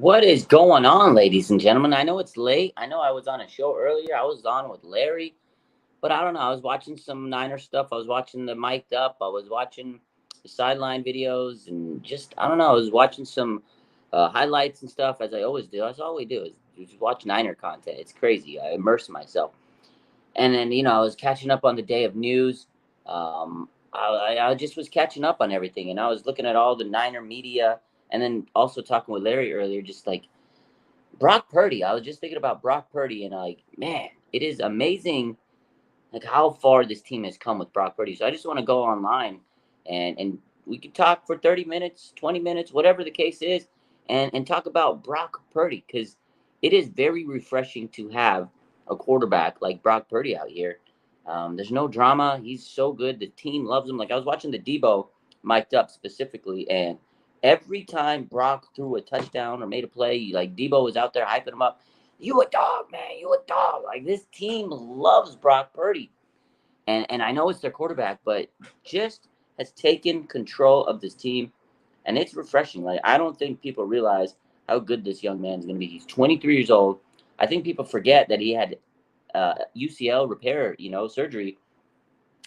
What is going on, ladies and gentlemen? I know it's late. I know I was on a show earlier. I was on with Larry, but I don't know. I was watching some Niner stuff. I was watching the mic'd up. I was watching the sideline videos, and just I don't know. I was watching some highlights and stuff, as I always do. That's all we do is just watch Niner content. It's crazy. I immerse myself, and then I was catching up on the day of news. I just was catching up on everything, and I was looking at all the Niner media, and then also talking with Larry earlier, just like Brock Purdy. I was just thinking about Brock Purdy, and like, man, it is amazing, like how far this team has come with Brock Purdy. So I just want to go online, and we could talk for 30 minutes, 20 minutes, whatever the case is, and talk about Brock Purdy because it is very refreshing to have a quarterback like Brock Purdy out here. There's no drama. He's so good. The team loves him. Like I was watching the Debo mic'd up specifically, and every time Brock threw a touchdown or made a play, like Debo was out there hyping him up. You a dog, man. You a dog. Like this team loves Brock Purdy. And I know it's their quarterback, but just has taken control of this team. And it's refreshing. Like I don't think people realize how good this young man's gonna be. He's 23 years old. I think people forget that he had UCL repair, surgery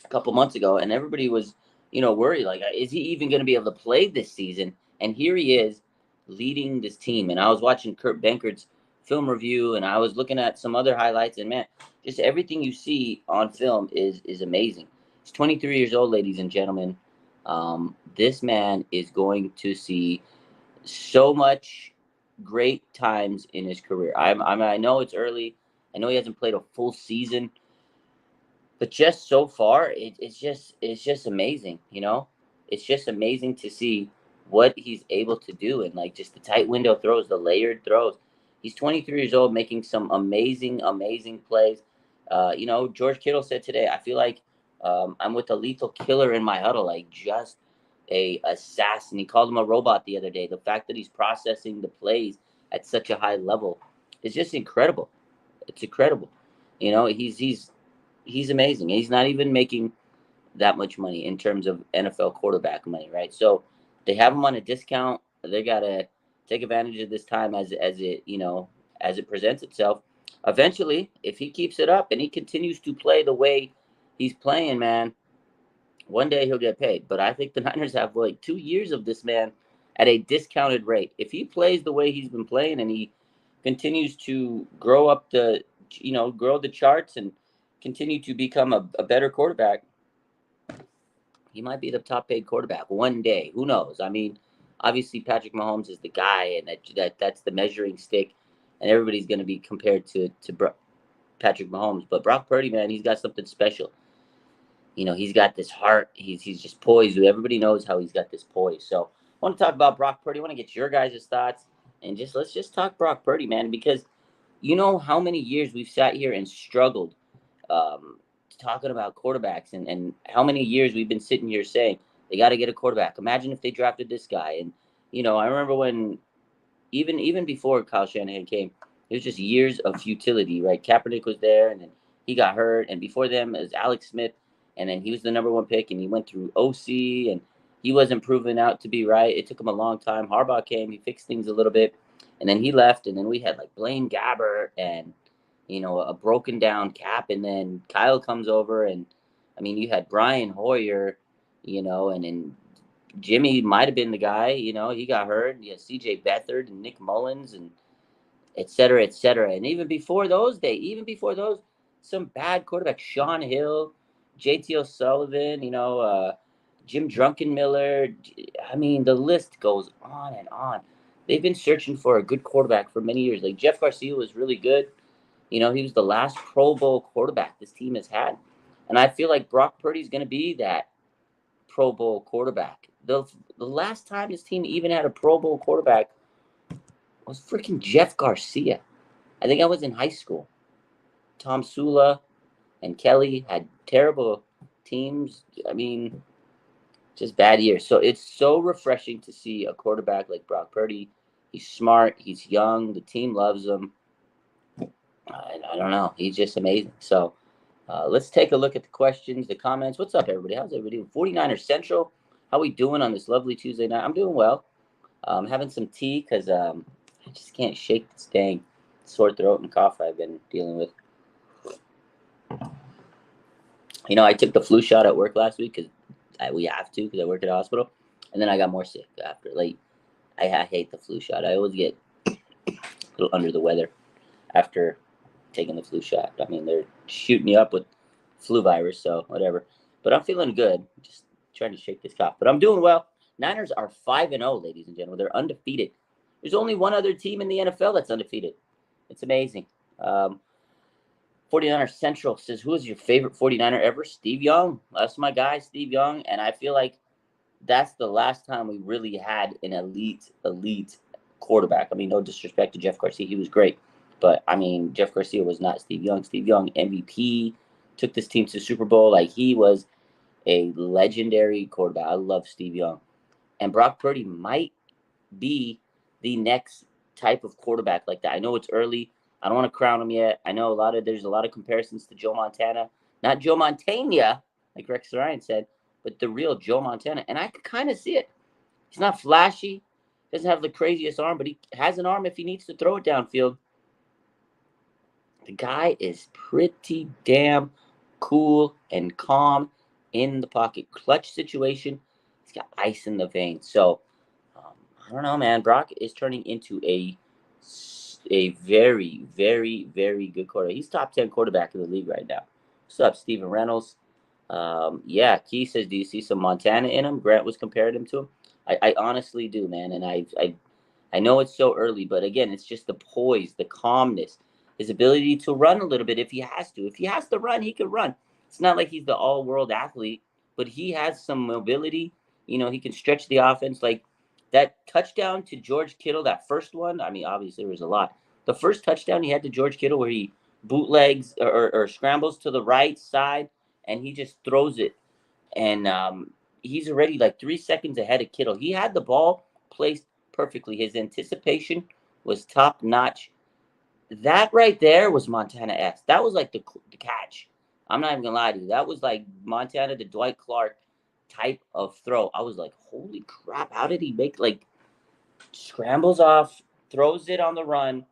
a couple months ago, and everybody was, worried like, is he even going to be able to play this season? And here he is, leading this team. And I was watching Kurt Bankert's film review, and I was looking at some other highlights, and man, just everything you see on film is amazing. He's 23 years old, ladies and gentlemen. This man is going to see so much great times in his career. I know it's early. I know he hasn't played a full season, but just so far, it's just amazing. It's just amazing to see what he's able to do, and like just the tight window throws, the layered throws. He's 23 years old, making some amazing plays. George Kittle said today, I feel like I'm with a lethal killer in my huddle, like just a assassin. He called him a robot the other day. The fact that he's processing the plays at such a high level is just incredible. It's incredible. He's amazing. He's not even making that much money in terms of NFL quarterback money, right? So they have him on a discount. They gotta take advantage of this time as it presents itself. Eventually, if he keeps it up and he continues to play the way he's playing, man, one day he'll get paid. But I think the Niners have like 2 years of this man at a discounted rate. If he plays the way he's been playing and he continues to grow the charts and continue to become a better quarterback, he might be the top paid quarterback one day. Who knows? I mean, obviously Patrick Mahomes is the guy, and that's the measuring stick, and everybody's going to be compared to Patrick Mahomes. But Brock Purdy, man, he's got something special. He's got this heart. He's just poised. Everybody knows how he's got this poise. So I want to talk about Brock Purdy. I want to get your guys' thoughts, and let's just talk Brock Purdy, man, because you know how many years we've sat here and struggled talking about quarterbacks, and how many years we've been sitting here saying they got to get a quarterback. Imagine if they drafted this guy. And I remember when even before Kyle Shanahan came, it was just years of futility, right? Kaepernick was there, and then he got hurt, and before them is Alex Smith, and then he was the number one pick, and he went through OC, and he wasn't proven out to be right. It took him a long time. Harbaugh came, he fixed things a little bit, and then he left, and then we had like Blaine Gabbert and a broken down Cap, and then Kyle comes over, and I mean, you had Brian Hoyer, and then Jimmy might have been the guy, he got hurt. You had CJ Beathard and Nick Mullins and et cetera, et cetera. And even before those, some bad quarterbacks, Sean Hill, JT O'Sullivan, Jim Druckenmiller. I mean, the list goes on and on. They've been searching for a good quarterback for many years. Like Jeff Garcia was really good. He was the last Pro Bowl quarterback this team has had. And I feel like Brock Purdy's going to be that Pro Bowl quarterback. The last time this team even had a Pro Bowl quarterback was freaking Jeff Garcia. I think I was in high school. Tom Sula and Kelly had terrible teams. I mean, just bad years. So it's so refreshing to see a quarterback like Brock Purdy. He's smart. He's young. The team loves him. I don't know. He's just amazing. So let's take a look at the questions, the comments. What's up, everybody? How's everybody doing? 49ers Central. How we doing on this lovely Tuesday night? I'm doing well. Having some tea because I just can't shake this dang sore throat and cough I've been dealing with. I took the flu shot at work last week because we have to because I work at a hospital, and then I got more sick after. Like, I hate the flu shot. I always get a little under the weather after taking the flu shot. I mean, they're shooting me up with flu virus, so whatever. But I'm feeling good. Just trying to shake this cough. But I'm doing well. Niners are 5-0, ladies and gentlemen. They're undefeated. There's only one other team in the NFL that's undefeated. It's amazing. 49er Central says, who is your favorite 49er ever? Steve Young. That's my guy, Steve Young. And I feel like that's the last time we really had an elite quarterback. I mean, no disrespect to Jeff Garcia. He was great. But, I mean, Jeff Garcia was not Steve Young. Steve Young, MVP, took this team to the Super Bowl. Like, he was a legendary quarterback. I love Steve Young. And Brock Purdy might be the next type of quarterback like that. I know it's early. I don't want to crown him yet. I know there's a lot of comparisons to Joe Montana. Not Joe Montana, like Rex Ryan said, but the real Joe Montana. And I can kind of see it. He's not flashy. Doesn't have the craziest arm, but he has an arm if he needs to throw it downfield. The guy is pretty damn cool and calm in the pocket. Clutch situation. He's got ice in the veins. So, I don't know, man. Brock is turning into a very, very, very good quarterback. He's top 10 quarterback in the league right now. What's up, Steven Reynolds? Yeah, Key says, do you see some Montana in him? Grant was comparing him to him. I honestly do, man. And I know it's so early, but again, it's just the poise, the calmness, his ability to run a little bit if he has to. If he has to run, he can run. It's not like he's the all-world athlete, but he has some mobility. He can stretch the offense. Like that touchdown to George Kittle, that first one, I mean, obviously there was a lot. The first touchdown he had to George Kittle where he bootlegs or scrambles to the right side, and he just throws it. And he's already like 3 seconds ahead of Kittle. He had the ball placed perfectly. His anticipation was top notch. That right there was Montana-esque. That was like the catch. I'm not even gonna lie to you. That was like Montana to Dwight Clark type of throw. I was like, holy crap! How did he make scrambles off, throws it on the run,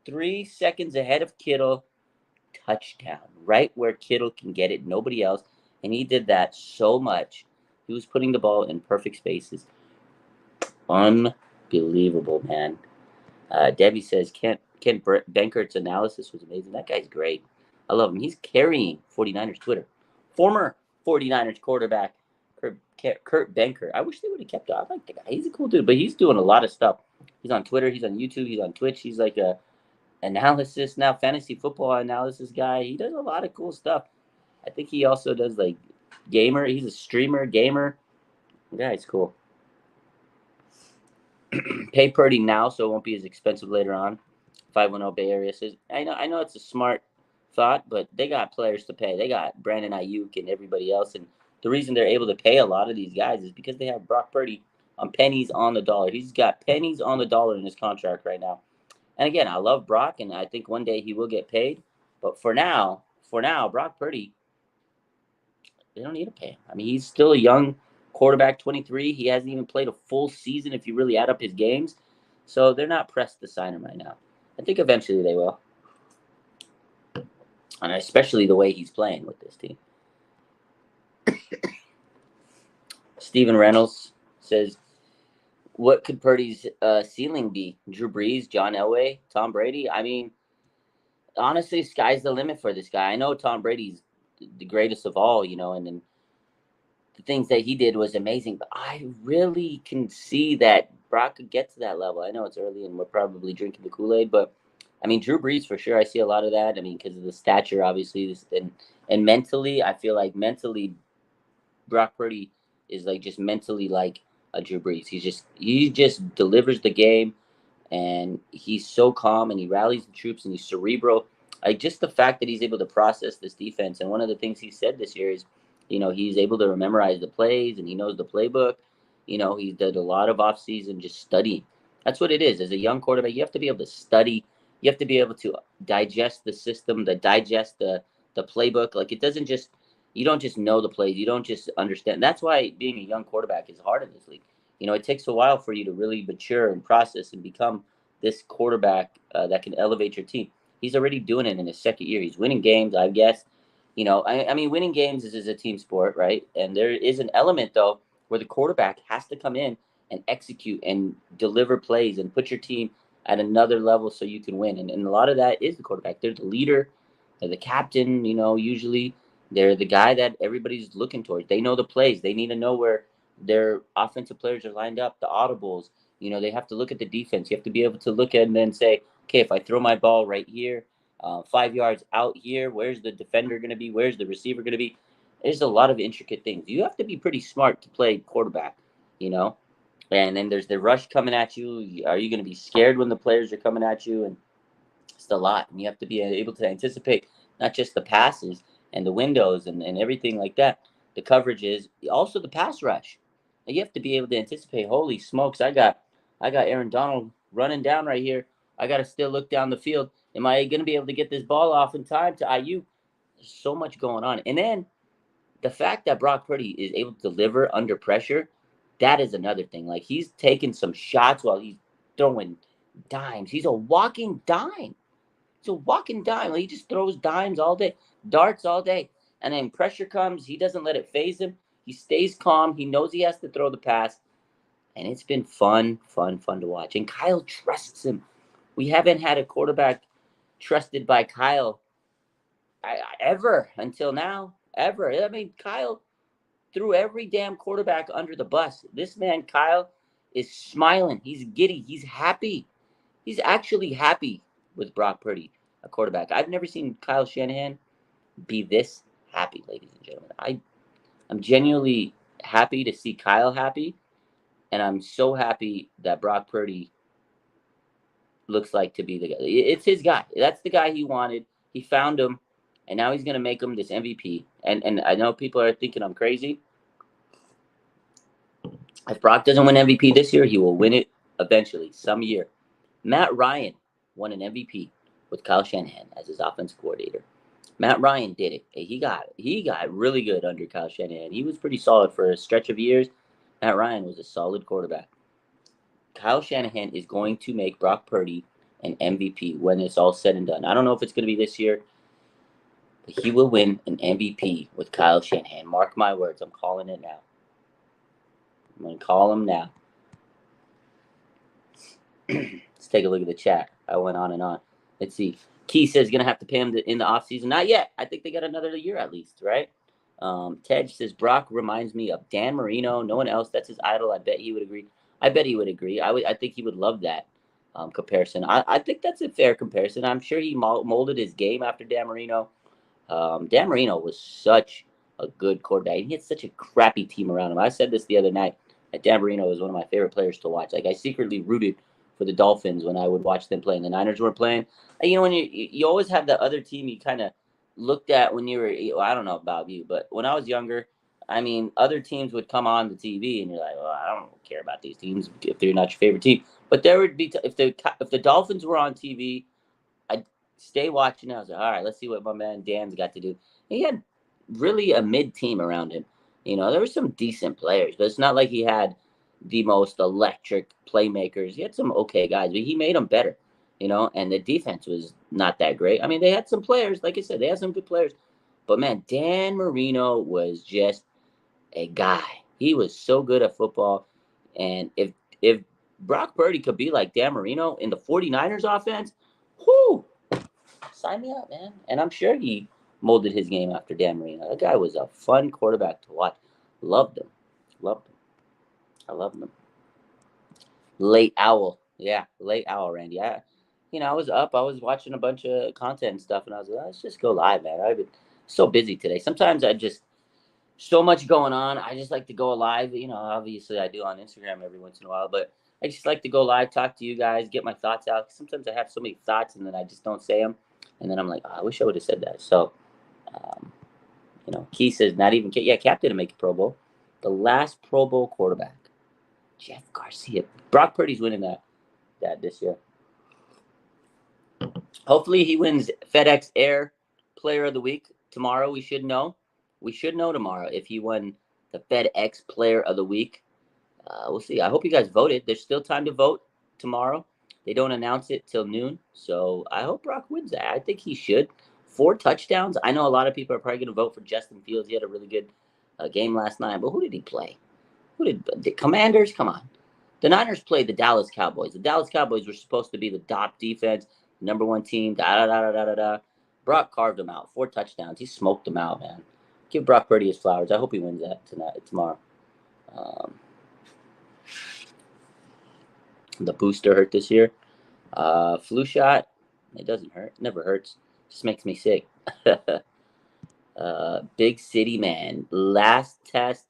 3 seconds ahead of Kittle, touchdown, right where Kittle can get it, nobody else, and he did that so much. He was putting the ball in perfect spaces. Unbelievable, man. Debbie says, Ken Benkert's analysis was amazing. That guy's great. I love him. He's carrying 49ers Twitter. Former 49ers quarterback Kurt Benkert. I wish they would have kept him. I like the guy. He's a cool dude, but he's doing a lot of stuff. He's on Twitter. He's on YouTube. He's on Twitch. He's like a analysis now, fantasy football analysis guy. He does a lot of cool stuff. I think he also does like gamer. He's a streamer, gamer. The guy's cool. Pay Purdy now so it won't be as expensive later on. 510 Bay Area says, I know it's a smart thought, but they got players to pay. They got Brandon Ayuk and everybody else. And the reason they're able to pay a lot of these guys is because they have Brock Purdy on pennies on the dollar. He's got pennies on the dollar in his contract right now. And again, I love Brock, and I think one day he will get paid. But for now, Brock Purdy, they don't need to pay him. I mean, he's still a young quarterback, 23. He hasn't even played a full season if you really add up his games. So they're not pressed to sign him right now. I think eventually they will. And especially the way he's playing with this team. Steven Reynolds says, what could Purdy's ceiling be? Drew Brees, John Elway, Tom Brady? I mean, honestly, sky's the limit for this guy. I know Tom Brady's the greatest of all, and then the things that he did was amazing, but I really can see that Brock could get to that level. I know it's early and we're probably drinking the Kool-Aid, but I mean, Drew Brees for sure. I see a lot of that. I mean, because of the stature, obviously, and mentally, I feel like mentally, Brock Purdy is like just mentally like a Drew Brees. He just delivers the game, and he's so calm and he rallies the troops and he's cerebral. Like just the fact that he's able to process this defense. And one of the things he said this year is, he's able to memorize the plays and he knows the playbook. He did a lot of offseason just studying. That's what it is. As a young quarterback, you have to be able to study. You have to be able to digest the system, digest the playbook. Like you don't just know the plays. You don't just understand. That's why being a young quarterback is hard in this league. It takes a while for you to really mature and process and become this quarterback that can elevate your team. He's already doing it in his second year. He's winning games, I guess. I mean, winning games is a team sport, right? And there is an element, though, where the quarterback has to come in and execute and deliver plays and put your team at another level so you can win. And a lot of that is the quarterback. They're the leader, they're the captain, usually. They're the guy that everybody's looking towards. They know the plays. They need to know where their offensive players are lined up, the audibles. They have to look at the defense. You have to be able to look at and then say, okay, if I throw my ball right here, 5 yards out here, where's the defender going to be? Where's the receiver going to be? There's a lot of intricate things. You have to be pretty smart to play quarterback, you know? And then there's the rush coming at you. Are you going to be scared when the players are coming at you? And it's a lot. And you have to be able to anticipate not just the passes and the windows and everything like that, the coverages, also the pass rush. And you have to be able to anticipate, holy smokes, I got Aaron Donald running down right here. I got to still look down the field. Am I going to be able to get this ball off in time to IU? There's so much going on. And then the fact that Brock Purdy is able to deliver under pressure, that is another thing. Like, he's taking some shots while he's throwing dimes. He's a walking dime. He's a walking dime. Like, he just throws dimes all day, darts all day. And then pressure comes. He doesn't let it phase him. He stays calm. He knows he has to throw the pass. And it's been fun to watch. And Kyle trusts him. We haven't had a quarterback trusted by Kyle ever until now. Ever. I mean, Kyle threw every damn quarterback under the bus. This man, Kyle, is smiling. He's giddy. He's happy. He's actually happy with Brock Purdy, a quarterback. I've never seen Kyle Shanahan be this happy, ladies and gentlemen. I'm genuinely happy to see Kyle happy, and I'm so happy that Brock Purdy looks like to be the guy. It's his guy. That's the guy he wanted. He found him, and now he's going to make him this MVP. And I know people are thinking I'm crazy. If Brock doesn't win MVP this year, he will win it eventually, some year. Matt Ryan won an MVP with Kyle Shanahan as his offensive coordinator. Matt Ryan did it. He got really good under Kyle Shanahan. He was pretty solid for a stretch of years. Matt Ryan was a solid quarterback. Kyle Shanahan is going to make Brock Purdy an MVP when it's all said and done. I don't know if it's going to be this year, but he will win an MVP with Kyle Shanahan. Mark my words. I'm calling it now. I'm going to call him now. Let's take a look at the chat. I went on and on. Let's see. Key says going to have to pay him in the offseason. Not yet. I think they got another year at least, right? Ted says, Brock reminds me of Dan Marino. No one else. That's his idol. I bet he would agree. I think he would love that comparison. I think that's a fair comparison. I'm sure he molded his game after Dan Marino. Dan Marino was such a good quarterback. He had such a crappy team around him. I said this the other night. That Dan Marino was one of my favorite players to watch. Like, I secretly rooted for the Dolphins when I would watch them play and the Niners were playing. And, when you always have the other team you kind of looked at when you were, I don't know about you, but when I was younger, I mean, other teams would come on the TV and you're like, well, I don't care about these teams if they're not your favorite team. But there would be, if the Dolphins were on TV, I'd stay watching. I was like, all right, let's see what my man Dan's got to do. He had really a mid team around him. There were some decent players, but it's not like he had the most electric playmakers. He had some okay guys, but he made them better, and the defense was not that great. I mean, they had some players. Like I said, they had some good players. But, man, Dan Marino was just a guy. He was so good at football. And if Brock Purdy could be like Dan Marino in the 49ers offense, whoo, sign me up, man. And I'm sure he molded his game after Dan Marino. That guy was a fun quarterback to watch. Loved him. I loved him. Late owl. Yeah, late owl, Randy. I was up. I was watching a bunch of content and stuff, and I was like, let's just go live, man. I've been so busy today. Sometimes so much going on. I just like to go live. Obviously I do on Instagram every once in a while, but I just like to go live, talk to you guys, get my thoughts out. Sometimes I have so many thoughts and then I just don't say them. And then I'm like, I wish I would have said that. So, Key says not even, Cap didn't make a Pro Bowl. The last Pro Bowl quarterback, Jeff Garcia. Brock Purdy's winning that this year. Hopefully he wins FedEx Air Player of the Week tomorrow. We should know tomorrow if he won the FedEx Player of the Week. We'll see. I hope you guys voted. There's still time to vote tomorrow. They don't announce it till noon, so I hope Brock wins that. I think he should. 4 touchdowns. I know a lot of people are probably going to vote for Justin Fields. He had a really good game last night, but who did he play? Who did the Commanders? Come on. The Niners played the Dallas Cowboys. The Dallas Cowboys were supposed to be the top defense, number one team. Da da da da da da. Brock carved them out. 4 touchdowns. He smoked them out, man. Give Brock Purdy his flowers. I hope he wins that tomorrow. The booster hurt this year. Flu shot. It doesn't hurt. It never hurts. Just makes me sick. Big City Man. Last test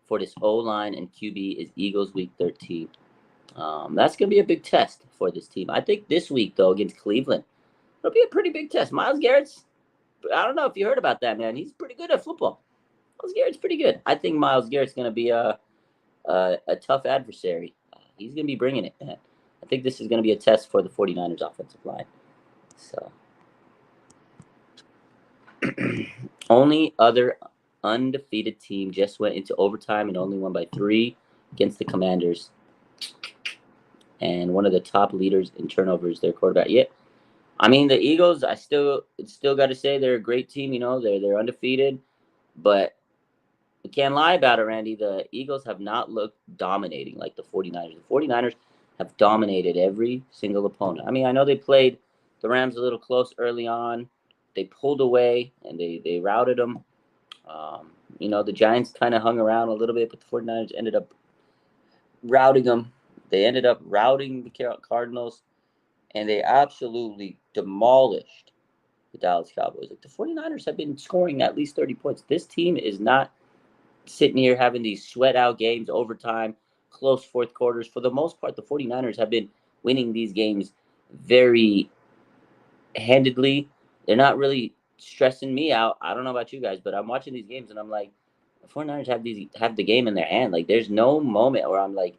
for this O-line and QB is Eagles week 13. That's going to be a big test for this team. I think this week, though, against Cleveland, it'll be a pretty big test. Myles Garrett's, I don't know if you heard about that, man. He's pretty good at football. Myles Garrett's pretty good. I think Myles Garrett's going to be a tough adversary. He's going to be bringing it, man. I think this is going to be a test for the 49ers offensive line. So, only other undefeated team just went into overtime and only won by 3 against the Commanders. And one of the top leaders in turnovers, their quarterback. Yeah, I mean the Eagles. I still got to say they're a great team. You know, they're undefeated, but we can't lie about it, Randy. The Eagles have not looked dominating like the 49ers. The 49ers have dominated every single opponent. I mean, I know they played the Rams a little close early on. They pulled away and they routed them. You know, the Giants kind of hung around a little bit, but the 49ers ended up routing them. They ended up routing the Cardinals, and they absolutely demolished the Dallas Cowboys. Like the 49ers have been scoring at least 30 points. This team is not sitting here having these sweat out games, overtime, close fourth quarters. For the most part, the 49ers have been winning these games very handedly. They're not really stressing me out. I don't know about you guys, but I'm watching these games and I'm like, the 49ers have the game in their hand. Like there's no moment where I'm like,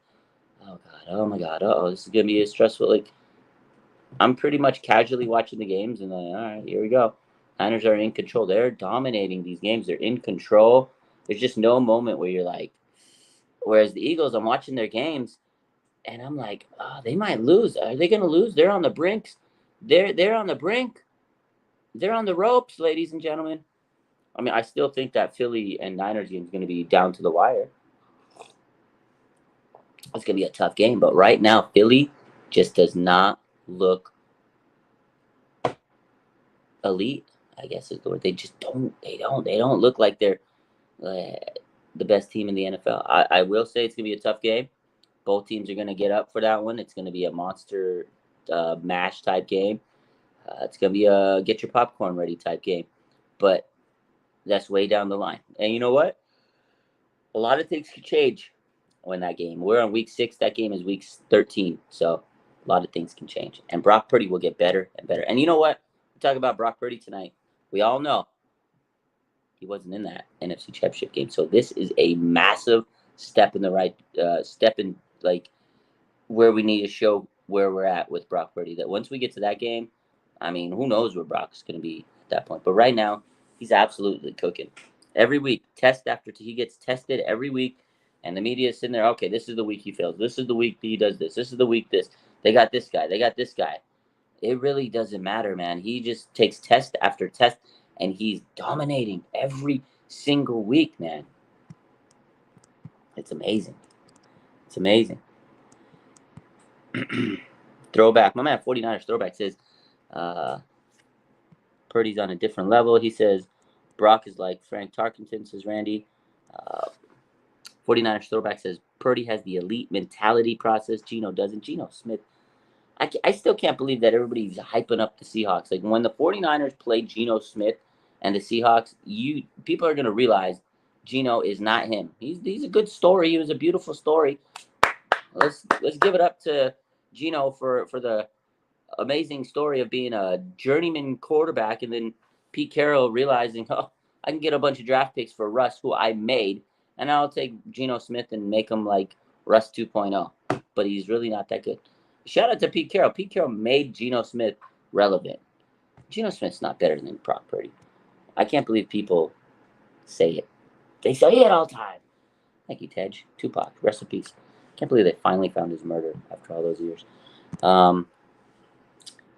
oh God, oh my God, this is gonna be a stressful. Like I'm pretty much casually watching the games and like, all right, here we go. Niners are in control. They're dominating these games. They're in control. There's just no moment where you're like, whereas the Eagles, I'm watching their games and I'm like, oh, they might lose. Are they gonna lose? They're on the brinks. They're on the brink. They're on the ropes, ladies and gentlemen. I mean, I still think that Philly and Niners game is going to be down to the wire. It's going to be a tough game, but right now, Philly just does not look elite, I guess is the word. They just don't. They don't look like they're the best team in the NFL. I will say it's going to be a tough game. Both teams are going to get up for that one. It's going to be a monster mash type game. It's going to be a get your popcorn ready type game. But that's way down the line. And you know what? A lot of things could change when that game. We're on week 6. That game is week 13. So a lot of things can change. And Brock Purdy will get better and better. And you know what? We talk about Brock Purdy tonight. We all know he wasn't in that NFC Championship game. So this is a massive step in the right step in like where we need to show where we're at with Brock Purdy. That once we get to that game, I mean, who knows where Brock's going to be at that point. But right now, he's absolutely cooking. Every week, test after he gets tested every week, and the media is sitting there, okay, this is the week he fails. This is the week he does this. This is the week this. They got this guy. They got this guy. It really doesn't matter, man. He just takes test after test, and he's dominating every single week, man. It's amazing. It's amazing. Throwback. My man 49ers Throwback says, Purdy's on a different level. He says, Brock is like Frank Tarkenton, says Randy. 49ers Throwback says, Purdy has the elite mentality process. Geno doesn't. Geno Smith. I still can't believe that everybody's hyping up the Seahawks. Like, when the 49ers played Geno Smith and the Seahawks, people are going to realize Geno is not him. He's a good story. He was a beautiful story. Let's give it up to Geno for the amazing story of being a journeyman quarterback, and then Pete Carroll realizing, oh, I can get a bunch of draft picks for Russ, who I made, and I'll take Geno Smith and make him like Russ 2.0. But he's really not that good. Shout out to Pete Carroll. Pete Carroll made Geno Smith relevant. Geno Smith's not better than Brock Purdy. I can't believe people say it. They say it all the time. Thank you, Tej. Tupac. Rest in peace. Can't believe they finally found his murder after all those years. Um,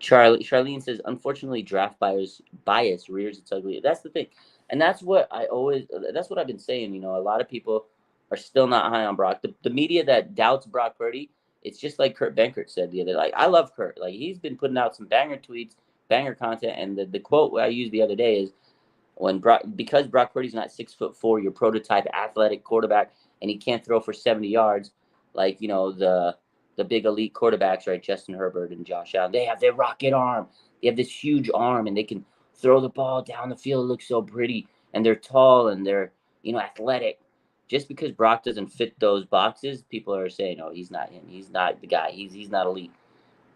Charlene says, unfortunately, draft bias rears its ugly. That's the thing, and that's what I always. That's what I've been saying. A lot of people are still not high on Brock. The media that doubts Brock Purdy, it's just like Kurt Benkert said the other. Like, I love Kurt. Like, he's been putting out some banger tweets, banger content, and the quote I used the other day is, because Brock Purdy's not 6'4", your prototype athletic quarterback, and he can't throw for 70 yards, like the big elite quarterbacks, right? Justin Herbert and Josh Allen. They have their rocket arm. They have this huge arm, and they can throw the ball down the field. It looks so pretty, and they're tall and they're athletic. Just because Brock doesn't fit those boxes, people are saying, "Oh, he's not him. He's not the guy. He's not elite."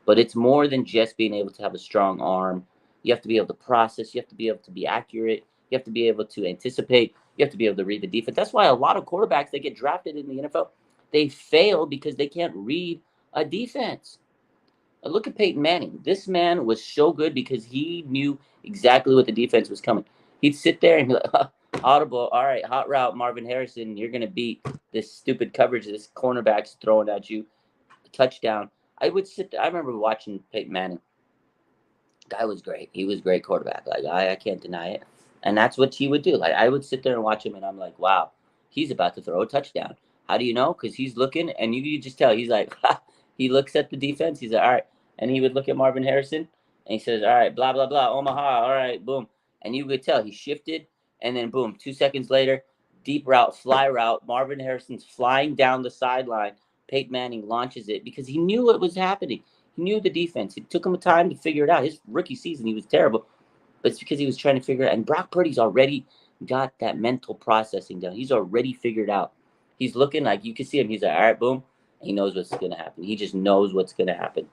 But it's more than just being able to have a strong arm. You have to be able to process. You have to be able to be accurate. You have to be able to anticipate. You have to be able to read the defense. That's why a lot of quarterbacks that get drafted in the NFL, they fail because they can't read a defense. Look at Peyton Manning. This man was so good because he knew exactly what the defense was coming. He'd sit there and be like, audible, all right, hot route, Marvin Harrison, you're going to beat this stupid coverage this cornerback's throwing at you. Touchdown. I remember watching Peyton Manning. Guy was great. He was a great quarterback. Like, I can't deny it. And that's what he would do. Like, I would sit there and watch him, and I'm like, wow, he's about to throw a touchdown. How do you know? Because he's looking, and you could just tell. He's like, he looks at the defense. He's like, all right. And he would look at Marvin Harrison, and he says, all right, blah, blah, blah, Omaha. All right, boom. And you could tell he shifted, and then boom, 2 seconds later, deep route, fly route. Marvin Harrison's flying down the sideline. Peyton Manning launches it because he knew what was happening. He knew the defense. It took him time to figure it out. His rookie season, he was terrible, but it's because he was trying to figure it out. And Brock Purdy's already got that mental processing down. He's already figured out. He's looking like you can see him. He's like, all right, boom. He knows what's going to happen. He just knows what's going to happen.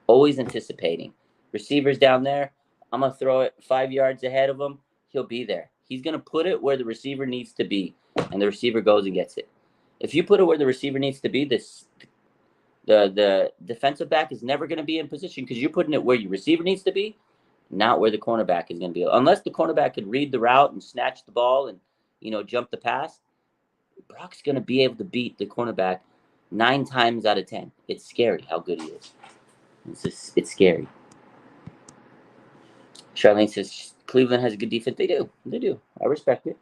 Always anticipating. Receivers down there, I'm going to throw it 5 yards ahead of him. He'll be there. He's going to put it where the receiver needs to be, and the receiver goes and gets it. If you put it where the receiver needs to be, the defensive back is never going to be in position because you're putting it where your receiver needs to be, not where the cornerback is going to be. Unless the cornerback could read the route and snatch the ball and jump the pass, Brock's going to be able to beat the cornerback 9 times out of 10. It's scary how good he is. It's scary. Charlene says Cleveland has a good defense. They do. They do. I respect it.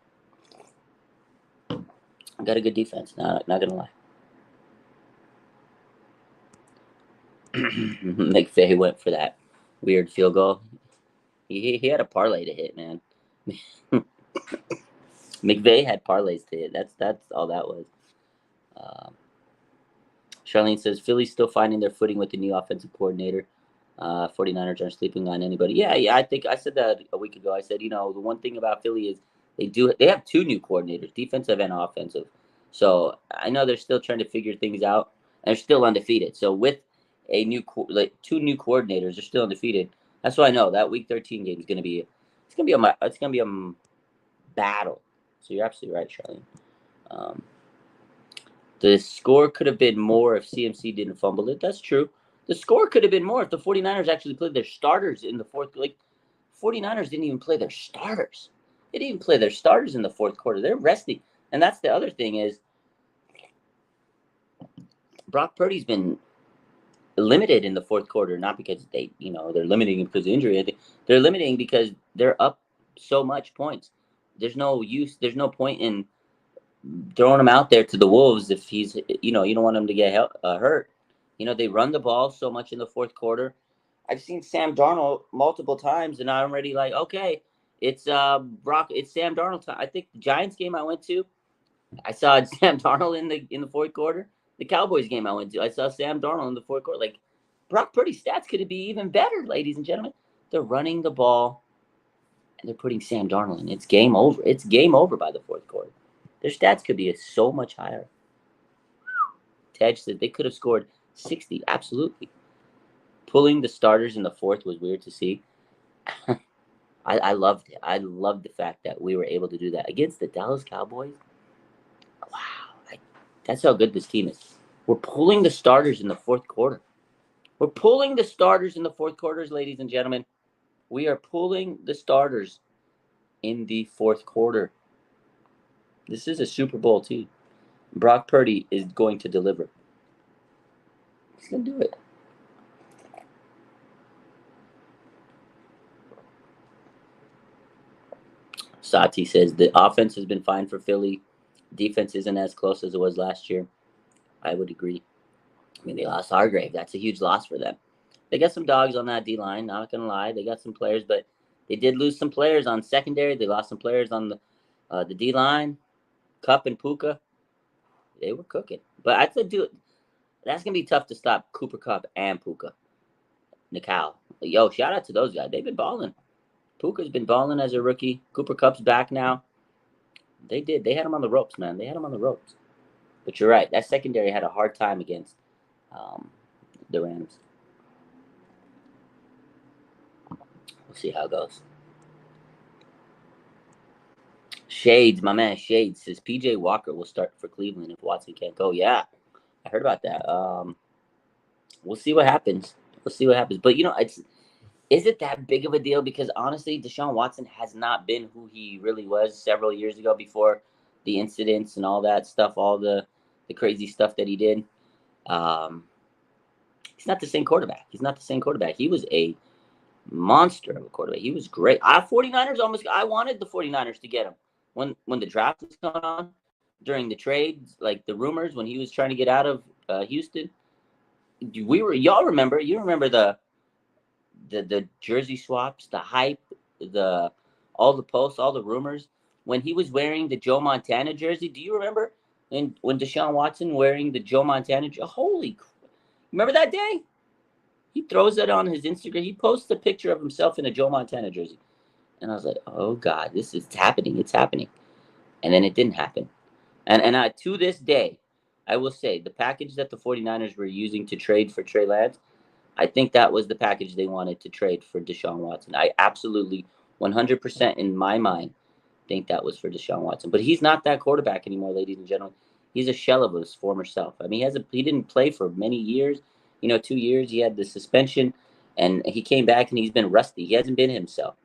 Got a good defense. Not gonna lie. McVay went for that weird field goal. He had a parlay to hit, man. McVay had parlays to hit. That's all that was. Charlene says Philly's still finding their footing with the new offensive coordinator. 49ers aren't sleeping on anybody. Yeah. I think I said that a week ago. I said, the one thing about Philly is they have 2 new coordinators, defensive and offensive. So I know they're still trying to figure things out. And they're still undefeated. So with a 2 new coordinators, they're still undefeated. That's why I know that Week 13 game is going to be a battle. So you're absolutely right, Charlene. The score could have been more if CMC didn't fumble it. That's true. The score could have been more if the 49ers actually played their starters in the fourth. 49ers didn't even play their starters. They didn't even play their starters in the fourth quarter. They're resting. And that's the other thing is Brock Purdy's been limited in the fourth quarter, not because they're limiting because of injury. They're limiting because they're up so much points. There's no point in throwing him out there to the Wolves if he's, you don't want him to get hurt. They run the ball so much in the fourth quarter. I've seen Sam Darnold multiple times, and I'm already like, okay, it's Sam Darnold time. I think the Giants game I went to, I saw Sam Darnold in the fourth quarter. The Cowboys game I went to, I saw Sam Darnold in the fourth quarter. Like, Brock Purdy's stats could be even better, ladies and gentlemen. They're running the ball, and they're putting Sam Darnold in. It's game over. It's game over by the fourth quarter. Their stats could be so much higher. Tej said they could have scored 60. Absolutely. Pulling the starters in the fourth was weird to see. I loved it. I loved the fact that we were able to do that against the Dallas Cowboys. Wow. That's how good this team is. We're pulling the starters in the fourth quarter. We're pulling the starters in the fourth quarters, ladies and gentlemen. We are pulling the starters in the fourth quarter. This is a Super Bowl team. Brock Purdy is going to deliver. He's going to do it. Sati says the offense has been fine for Philly. Defense isn't as close as it was last year. I would agree. I mean, they lost Hargrave. That's a huge loss for them. They got some dogs on that D line. Not gonna lie, they got some players, but they did lose some players on secondary. They lost some players on the D line. Cup and Puka, they were cooking. But I said, dude, that's gonna be tough to stop Cooper Cup and Puka. Nikal. Yo, shout out to those guys. They've been balling. Puka's been balling as a rookie. Cooper Cup's back now. They did. They had him on the ropes, man. They had him on the ropes. But you're right. That secondary had a hard time against um, the Rams. We'll see how it goes. Shades, my man Shades says PJ Walker will start for Cleveland if Watson can't go. Yeah, I heard about that. We'll see what happens. We'll see what happens. But is it that big of a deal? Because honestly, Deshaun Watson has not been who he really was several years ago before the incidents and all that stuff, all the crazy stuff that he did. He's not the same quarterback. He's not the same quarterback. He was a monster of a quarterback. He was great. 49ers I wanted the 49ers to get him. When the draft was going on, during the trades, like the rumors, when he was trying to get out of Houston, y'all remember? You remember the jersey swaps, the hype, all the posts, all the rumors. When he was wearing the Joe Montana jersey, do you remember? And when Deshaun Watson wearing the Joe Montana jersey, holy, remember that day? He throws it on his Instagram. He posts a picture of himself in a Joe Montana jersey. And I was like, oh, God, this is happening. It's happening. And then it didn't happen. And to this day, I will say the package that the 49ers were using to trade for Trey Lance, I think that was the package they wanted to trade for Deshaun Watson. I absolutely, 100% in my mind, think that was for Deshaun Watson. But he's not that quarterback anymore, ladies and gentlemen. He's a shell of his former self. I mean, he didn't play for many years. 2 years. He had the suspension, and he came back, and he's been rusty. He hasn't been himself.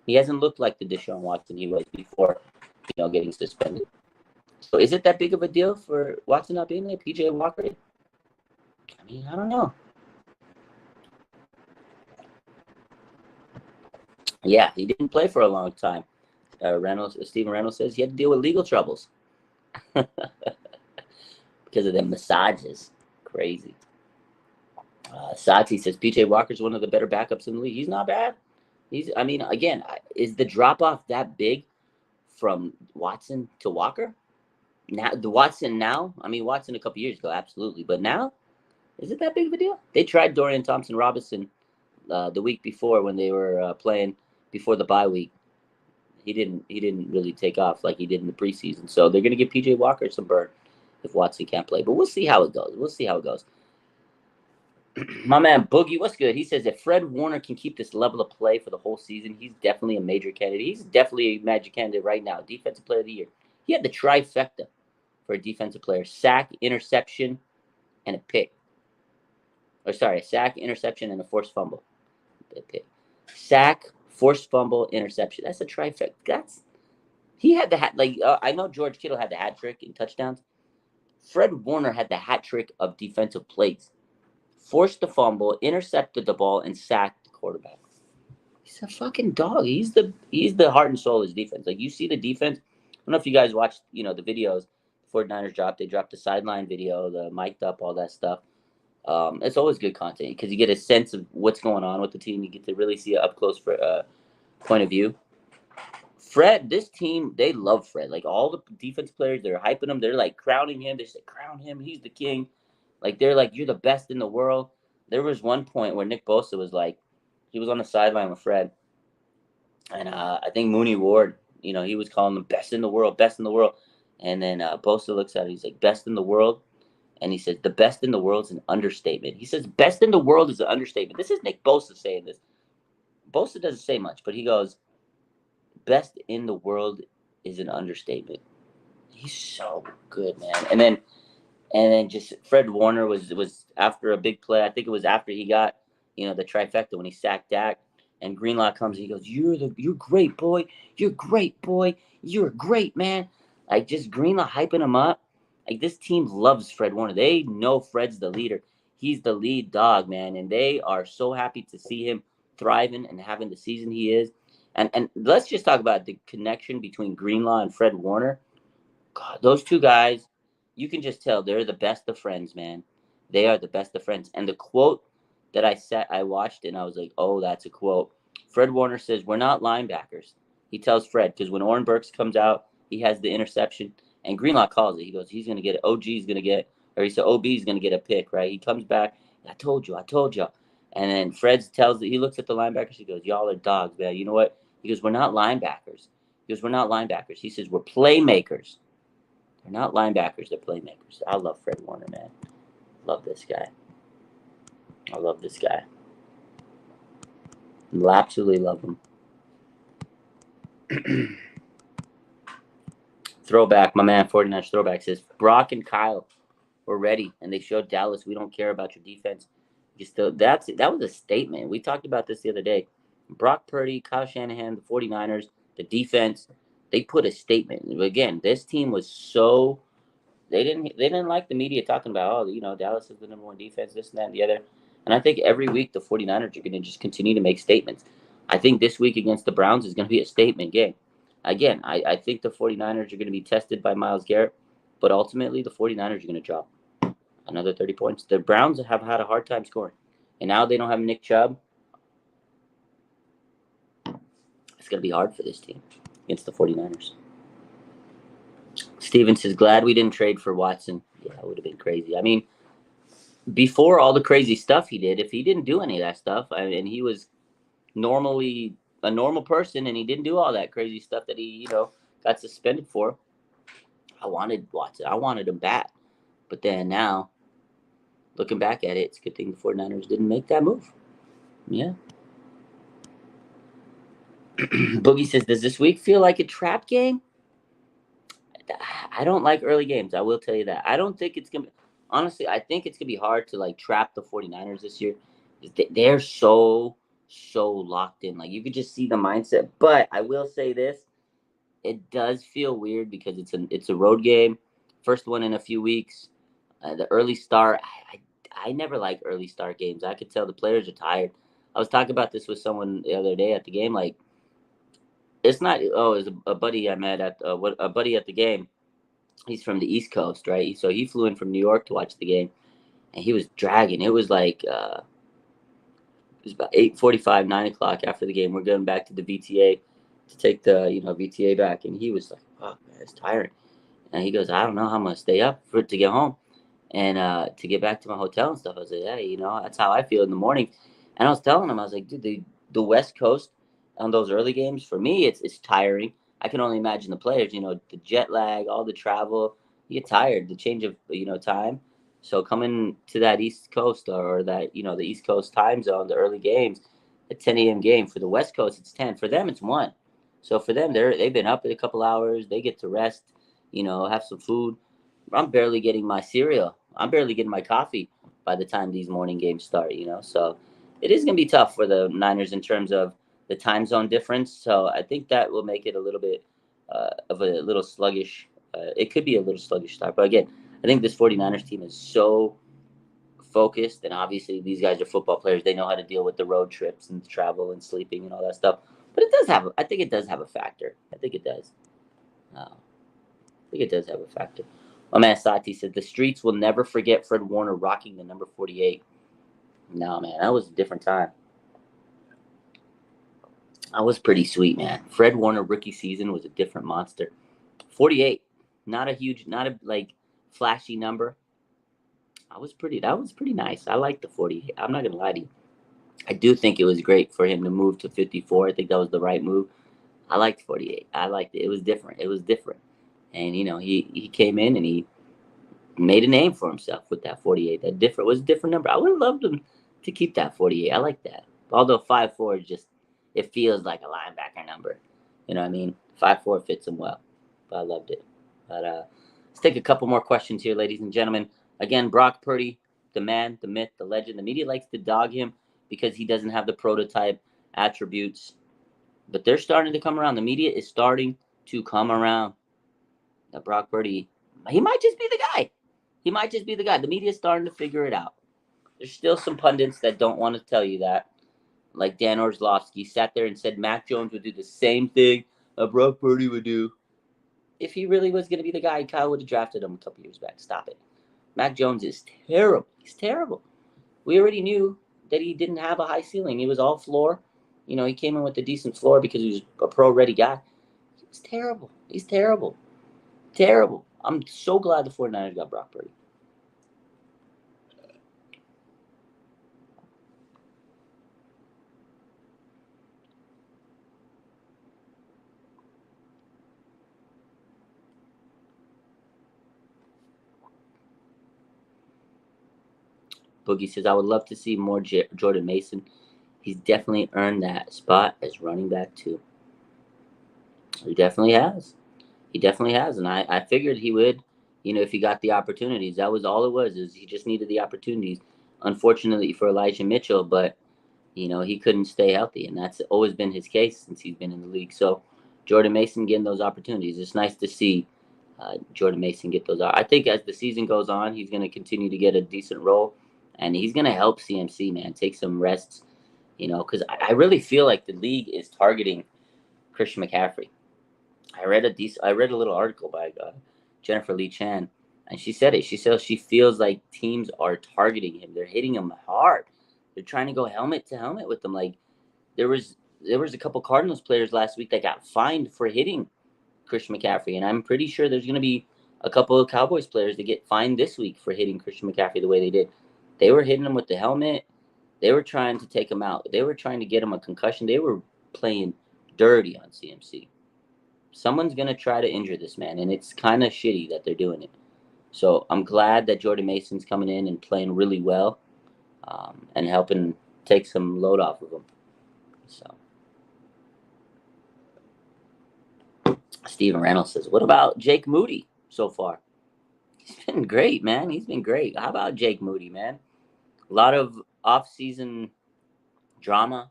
He hasn't looked like the Deshaun Watson he was before, getting suspended. So is it that big of a deal for Watson not being there? PJ Walker? I mean, I don't know. Yeah, he didn't play for a long time. Stephen Reynolds says he had to deal with legal troubles because of the massages. Crazy. Sati says PJ Walker's one of the better backups in the league. He's not bad. Again, is the drop off that big from Watson to Walker? Now Watson a couple years ago, absolutely, but now, is it that big of a deal? They tried Dorian Thompson-Robinson the week before when they were playing before the bye week. He didn't really take off like he did in the preseason. So they're going to give PJ Walker some burn if Watson can't play. But we'll see how it goes. My man Boogie, what's good? He says if Fred Warner can keep this level of play for the whole season, he's definitely a major candidate. He's definitely a magic candidate right now. Defensive player of the year. He had the trifecta for a defensive player: sack, interception, and a pick. A sack, interception, and a forced fumble. A pick. Sack, forced fumble, interception. That's a trifecta. He had the hat. I know George Kittle had the hat trick in touchdowns. Fred Warner had the hat trick of defensive plays. Forced the fumble, intercepted the ball, and sacked the quarterback. He's a fucking dog. He's the heart and soul of his defense. Like, you see the defense. I don't know if you guys watched, the videos 49ers dropped. They dropped the sideline video, the mic'd up, all that stuff. It's always good content because you get a sense of what's going on with the team. You get to really see it up close point of view. Fred, this team, they love Fred. Like, all the defense players, they're hyping him. They're like crowning him. They say, crown him. He's the king. Like, they're like, you're the best in the world. There was one point where Nick Bosa was like, he was on the sideline with Fred. And I think Mooney Ward, he was calling him best in the world. And then Bosa looks at it. He's like, best in the world. And he says, the best in the world is an understatement. He says, best in the world is an understatement. This is Nick Bosa saying this. Bosa doesn't say much, but he goes, best in the world is an understatement. He's so good, man. And then just Fred Warner was after a big play. I think it was after he got, the trifecta when he sacked Dak. And Greenlaw comes and he goes, you're great, boy. You're great, boy. You're great, man. Like, just Greenlaw hyping him up. Like, this team loves Fred Warner. They know Fred's the leader. He's the lead dog, man. And they are so happy to see him thriving and having the season he is. And let's just talk about the connection between Greenlaw and Fred Warner. God, those two guys, you can just tell they're the best of friends, man. They are the best of friends. And the quote that I watched and I was like, oh, that's a quote. Fred Warner says, "We're not linebackers." He tells Fred, because when Oren Burks comes out, he has the interception, and Greenlaw calls it. He goes, he's gonna get it. OG's gonna get, or he said OB's gonna get a pick, right? He comes back, I told you. And then he looks at the linebackers, he goes, y'all are dogs, man. You know what? He goes, we're not linebackers. He goes, we're not linebackers. He says, we're playmakers. They're not linebackers, they're playmakers. I love Fred Warner, man. Love this guy. I love this guy. Absolutely love him. Throwback, my man, 49ers throwback says, Brock and Kyle were ready, and they showed Dallas, we don't care about your defense. That was a statement. We talked about this the other day. Brock Purdy, Kyle Shanahan, the 49ers, the defense, they put a statement. Again, this team was so they didn't like the media talking about, oh, Dallas is the number one defense, this and that and the other. And I think every week the 49ers are going to just continue to make statements. I think this week against the Browns is going to be a statement game. Again, I think the 49ers are going to be tested by Myles Garrett, but ultimately the 49ers are going to drop another 30 points. The Browns have had a hard time scoring. And now they don't have Nick Chubb. It's going to be hard for this team against the 49ers. Steven says, glad we didn't trade for Watson. Yeah, it would have been crazy. I mean, before all the crazy stuff he did, if he didn't do any of that stuff, and he was normally a normal person and he didn't do all that crazy stuff that he, got suspended for, I wanted Watson. I wanted him back. But then now, looking back at it, it's a good thing the 49ers didn't make that move. Yeah. Boogie says, does this week feel like a trap game? I don't like early games. I will tell you that. I don't think it's going to be. Honestly, I think it's going to be hard to, trap the 49ers this year. They're so locked in. Like, you could just see the mindset. But I will say this. It does feel weird because it's a road game. First one in a few weeks. The early start, I never like early start games. I could tell the players are tired. I was talking about this with someone the other day at the game. Like, it's not. Oh, it was a buddy I met at a buddy at the game. He's from the East Coast, right? So he flew in from New York to watch the game, and he was dragging. It was like it was about 8:45, 9 o'clock after the game. We're going back to the VTA to take the VTA back, and he was like, "Oh man, it's tiring." And he goes, "I don't know how I'm gonna stay up for to get home and to get back to my hotel and stuff." I was like, "Hey, that's how I feel in the morning." And I was telling him, I was like, "Dude, the West Coast on those early games for me, it's tiring. I can only imagine the players. The jet lag, all the travel, you get tired. The change of time. So coming to that East Coast or that the East Coast time zone, the early games, a 10 a.m. game for the West Coast, it's 10. For them, it's 1. So for them, they've been up in a couple hours. They get to rest, have some food. I'm barely getting my cereal. I'm barely getting my coffee by the time these morning games start. So it is going to be tough for the Niners in terms of the time zone difference. So I think that will make it a little bit of a little sluggish. It could be a little sluggish start. But again, I think this 49ers team is so focused. And obviously, these guys are football players. They know how to deal with the road trips and travel and sleeping and all that stuff. But I think it does have a factor. I think it does. I think it does have a factor. My man Sati said, the streets will never forget Fred Warner rocking the number 48. No, man, that was a different time. That was pretty sweet, man. Fred Warner rookie season was a different monster. 48, not a flashy number. That was pretty nice. I like the 48. I'm not gonna lie to you. I do think it was great for him to move to 54. I think that was the right move. I liked 48. I liked it. It was different. And he came in and he made a name for himself with that 48. That was a different number. I would have loved him to keep that 48. I like that. Although 5'4" it feels like a linebacker number. You know what I mean? 5'4" fits him well. But I loved it. But let's take a couple more questions here, ladies and gentlemen. Again, Brock Purdy, the man, the myth, the legend. The media likes to dog him because he doesn't have the prototype attributes. But they're starting to come around. The media is starting to come around. That Brock Purdy, he might just be the guy. The media is starting to figure it out. There's still some pundits that don't want to tell you that. like Dan Orlovsky sat there and said Mac Jones would do the same thing a Brock Purdy would do. If he really was going to be the guy, Kyle would have drafted him a couple years back. Stop it. Mac Jones is terrible. He's terrible. We already knew that he didn't have a high ceiling. He was all floor. He came in with a decent floor because he was a pro-ready guy. He was terrible. He's terrible. Terrible. I'm so glad the 49ers got Brock Purdy. Boogie says, I would love to see more Jordan Mason. He's definitely earned that spot as running back, too. He definitely has. He definitely has. And I figured he would, if he got the opportunities. That was all it was, is he just needed the opportunities. Unfortunately for Elijah Mitchell, but, he couldn't stay healthy. And that's always been his case since he's been in the league. So Jordan Mason getting those opportunities. It's nice to see Jordan Mason get those. I think as the season goes on, he's going to continue to get a decent role. And he's going to help CMC, man, take some rests, because I really feel like the league is targeting Christian McCaffrey. I read a little article by Jennifer Lee Chan, and she said it. She says she feels like teams are targeting him. They're hitting him hard. They're trying to go helmet to helmet with him. Like there was a couple Cardinals players last week that got fined for hitting Christian McCaffrey, and I'm pretty sure there's going to be a couple of Cowboys players that get fined this week for hitting Christian McCaffrey the way they did. They were hitting him with the helmet. They were trying to take him out. They were trying to get him a concussion. They were playing dirty on CMC. Someone's going to try to injure this man, and it's kind of shitty that they're doing it. So I'm glad that Jordan Mason's coming in and playing really well and helping take some load off of him. So Steven Reynolds says, what about Jake Moody so far? He's been great, man. He's been great. How about Jake Moody, man? A lot of off-season drama,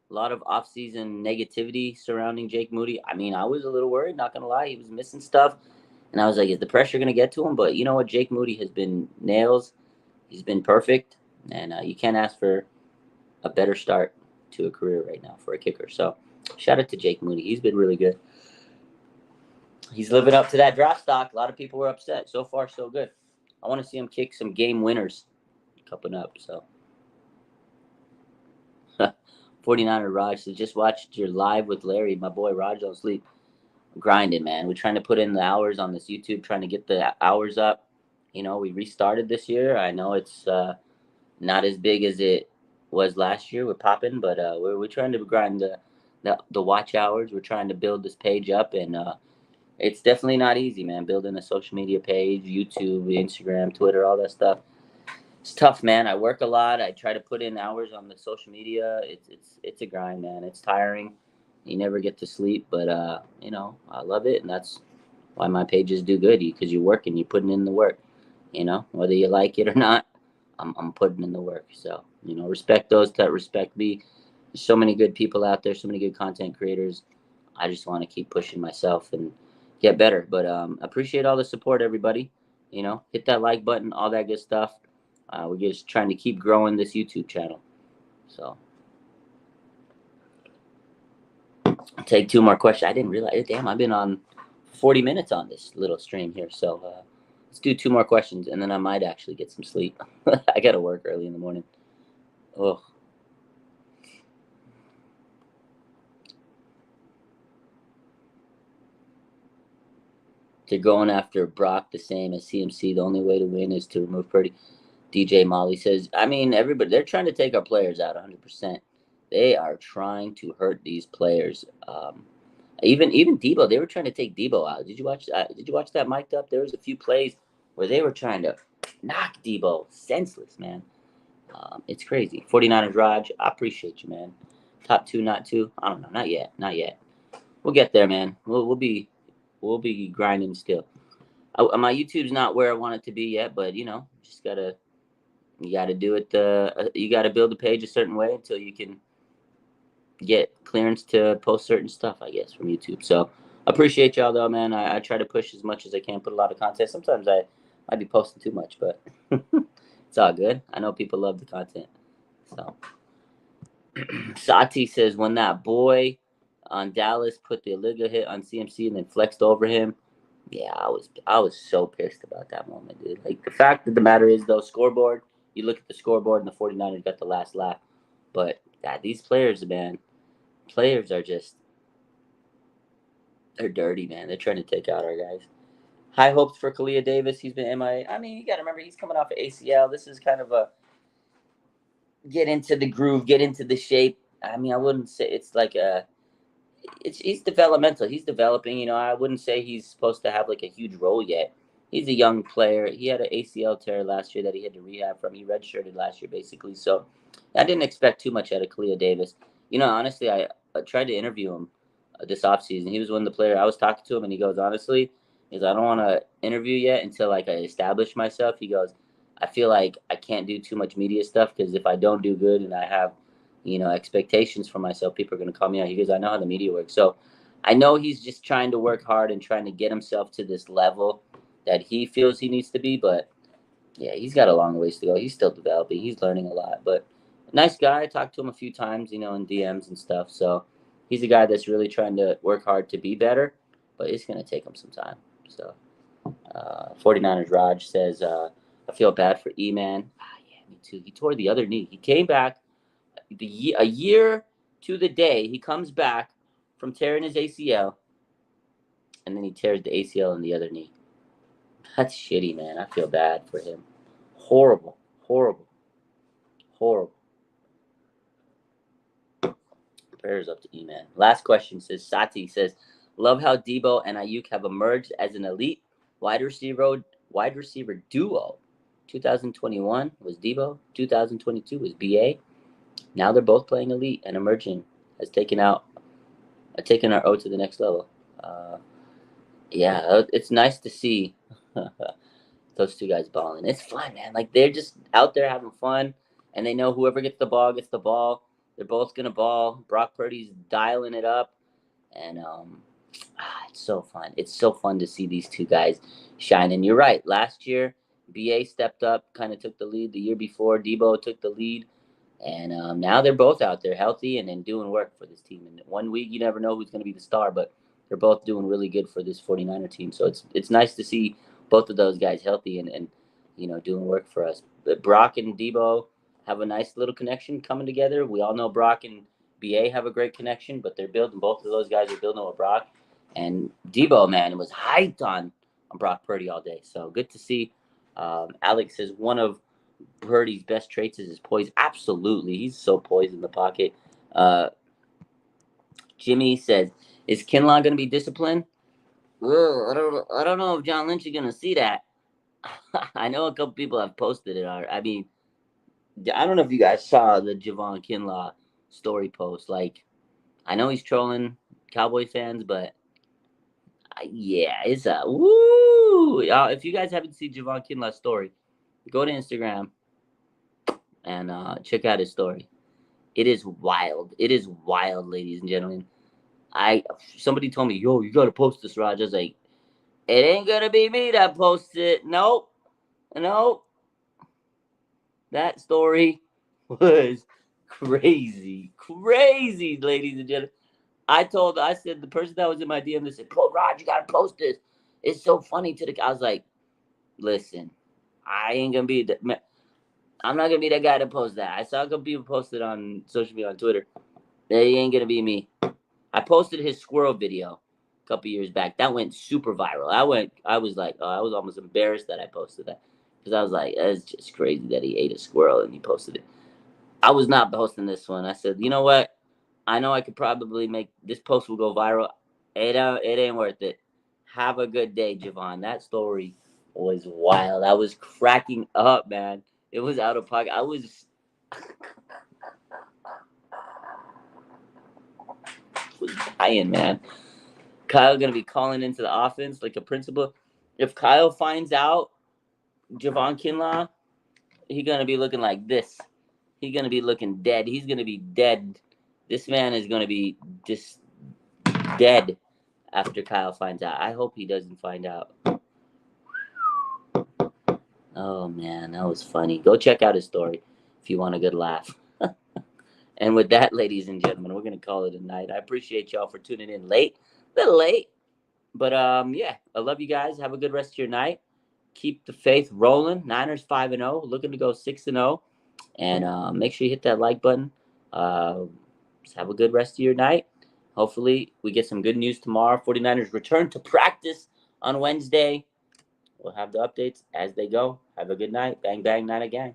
a lot of off-season negativity surrounding Jake Moody. I mean, I was a little worried, not going to lie. He was missing stuff. And I was like, is the pressure going to get to him? But you know what? Jake Moody has been nails. He's been perfect. And you can't ask for a better start to a career right now for a kicker. So shout out to Jake Moody. He's been really good. He's living up to that draft stock. A lot of people were upset. So far, so good. I want to see him kick some game winners coming up. So 49er Raj says, just watched your live with Larry. My boy Raj don't sleep. Grinding, man. We're trying to put in the hours on this YouTube, trying to get the hours up. We restarted this year. I know it's not as big as it was last year with popping, but we're trying to grind the watch hours. We're trying to build this page up, and it's definitely not easy, man. Building a social media page, YouTube, Instagram, Twitter, all that stuff. It's tough, man. I work a lot. I try to put in hours on the social media. It's a grind, man. It's tiring. You never get to sleep, but I love it, and that's why my pages do good. Because you're working, you're putting in the work. Whether you like it or not, I'm putting in the work. So respect those that respect me. There's so many good people out there, so many good content creators. I just want to keep pushing myself and get better. But appreciate all the support, everybody. Hit that like button, all that good stuff. We're just trying to keep growing this YouTube channel. So I'll take two more questions. I didn't realize, damn, I've been on 40 minutes on this little stream here. So let's do two more questions, and then I might actually get some sleep. I got to work early in the morning. Oh. They're going after Brock the same as CMC. The only way to win is to remove Purdy. DJ Molly says, I mean, everybody, they're trying to take our players out 100%. They are trying to hurt these players. Even Debo, they were trying to take Debo out. Did you watch that mic'd up? There was a few plays where they were trying to knock Debo senseless, man. It's crazy. 49ers Raj, I appreciate you, man. Top two, not two. I don't know. Not yet. We'll get there, man. We'll be grinding still. My YouTube's not where I want it to be yet, but just you gotta do it. You gotta build the page a certain way until you can get clearance to post certain stuff, I guess, from YouTube. So appreciate y'all though, man. I try to push as much as I can, put a lot of content. Sometimes I might be posting too much, but it's all good. I know people love the content. So Sati says when that boy on Dallas put the illegal hit on CMC and then flexed over him. Yeah, I was so pissed about that moment, dude. Like the fact of the matter is though, scoreboard, you look at the scoreboard and the 49ers got the last laugh. But God, these players, man, players are just they're dirty, man. They're trying to take out our guys. High hopes for Kalia Davis. He's been MIA. I mean, you got to remember he's coming off of ACL. This is kind of a get into the groove, get into the shape. I mean, I wouldn't say it's like a he's developmental. He's developing. I wouldn't say he's supposed to have like a huge role yet. He's a young player. He had an ACL tear last year that he had to rehab from. He redshirted last year basically. So I didn't expect too much out of Kalia Davis. Honestly, I tried to interview him this offseason. He was one of the players. I was talking to him, and he goes, honestly, I don't want to interview yet until like I establish myself. He goes, I feel like I can't do too much media stuff because if I don't do good and I have expectations for myself, people are going to call me out. He goes, I know how the media works. So I know he's just trying to work hard and trying to get himself to this level that he feels he needs to be. But yeah, he's got a long ways to go. He's still developing. He's learning a lot. But nice guy. I talked to him a few times, in DMs and stuff. So he's a guy that's really trying to work hard to be better, but it's going to take him some time. So 49ers Raj says, I feel bad for E-Man. Yeah, me too. He tore the other knee. He came back a year to the day. He comes back from tearing his ACL, and then he tears the ACL in the other knee. That's shitty, man. I feel bad for him. Horrible, horrible, horrible. Prayers up to E-Man. Last question says, Sati says, love how Debo and Ayuk have emerged as an elite wide receiver duo. 2021 was Debo. 2022 was BA. Now they're both playing elite and emerging has taken our O to the next level. Yeah, it's nice to see those two guys balling. It's fun, man. Like they're just out there having fun, and they know whoever gets the ball gets the ball. They're both gonna ball. Brock Purdy's dialing it up, and it's so fun. It's so fun to see these two guys shine. And you're right. Last year, BA stepped up, kind of took the lead. The year before, Debo took the lead. And now they're both out there healthy and doing work for this team. And 1 week, you never know who's going to be the star, but they're both doing really good for this 49er team. So it's nice to see both of those guys healthy and doing work for us. But Brock and Debo have a nice little connection coming together. We all know Brock and BA have a great connection, but both of those guys are building with Brock. And Debo, man, was hyped on Brock Purdy all day. So good to see. Alex says one of Purdy's best traits is his poise. Absolutely. He's so poised in the pocket. Jimmy says, is Kinlaw going to be disciplined? I don't know if John Lynch is going to see that. I know a couple people have posted it. I mean, I don't know if you guys saw the Javon Kinlaw story post. Like, I know he's trolling Cowboy fans, but yeah, it's a woo. If you guys haven't seen Javon Kinlaw's story, go to Instagram and check out his story. It is wild. It is wild, ladies and gentlemen. Somebody told me, yo, you gotta post this, Raj. I was like, it ain't gonna be me that posts it. Nope. That story was crazy. Crazy, ladies and gentlemen. I said the person that was in my DM, they said, Raj, you gotta post this. It's so funny to the I was like, listen, I'm not gonna be that guy to post that. I saw a couple people post it on social media on Twitter. They ain't gonna be me. I posted his squirrel video a couple years back. That went super viral. I was like, I was almost embarrassed that I posted that because I was like, it's just crazy that he ate a squirrel and he posted it. I was not posting this one. I said, you know what? I know I could probably make this post will go viral. It ain't worth it. Have a good day, Javon. That story was wild. I was cracking up, man. It was out of pocket. I was dying, man. Kyle gonna be calling into the offense like a principal. If Kyle finds out Javon Kinlaw, he gonna be looking like this. He's gonna be looking dead. He's gonna be dead. This man is gonna be just dead after Kyle finds out. I hope he doesn't find out. Oh man, that was funny. Go check out his story if you want a good laugh. And with that, ladies and gentlemen, we're gonna call it a night. I appreciate y'all for tuning in late, a little late, but yeah, I love you guys. Have a good rest of your night. Keep the faith rolling. Niners 5-0, looking to go 6-0, and make sure you hit that like button. Uh, just have a good rest of your night. Hopefully, we get some good news tomorrow. 49ers return to practice on Wednesday. We'll have the updates as they go. Have a good night. Bang, bang, night again.